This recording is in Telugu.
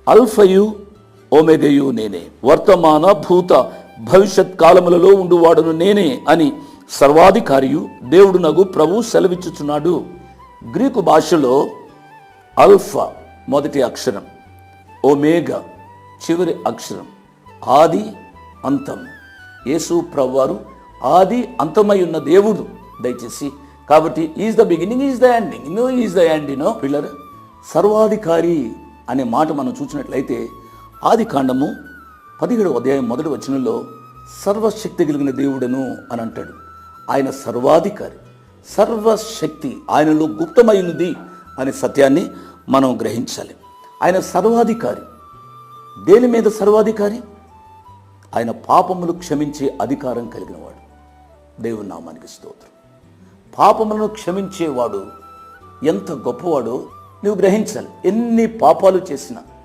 అల్ఫయు ఓమెగయు నేనే, వర్తమాన భూత భవిష్యత్ కాలములలో ఉండువాడును నేనే అని సర్వాధికారియు దేవుడునగు ప్రభు సెలవిచ్చుచున్నాడు. గ్రీకు భాషలో అల్ఫా మొదటి అక్షరం, ఒమేగా చివరి అక్షరం, ఆది అంతం. యేసు ప్రభువారు ఆది అంతమై ఉన్న దేవుడు. దయచేసి కాబట్టి is the beginning, is the ending, is the end. Pillar సర్వాధికారి అనే మాట మనం చూసినట్లయితే ఆది కాండము 17వ అధ్యాయం 1వ వచనంలో సర్వశక్తి కలిగిన దేవుడను అని అంటాడు. ఆయన సర్వాధికారి, సర్వశక్తి ఆయనలో గుప్తమైనది అనే సత్యాన్ని మనం గ్రహించాలి. ఆయన సర్వాధికారి. దేని మీద సర్వాధికారి? ఆయన పాపములు క్షమించే అధికారం కలిగినవాడు. దేవుని నామానికి స్తోత్రం. పాపములను క్షమించేవాడు ఎంత గొప్పవాడో నువ్వు గ్రహించాలి. ఎన్ని పాపాలు చేసినా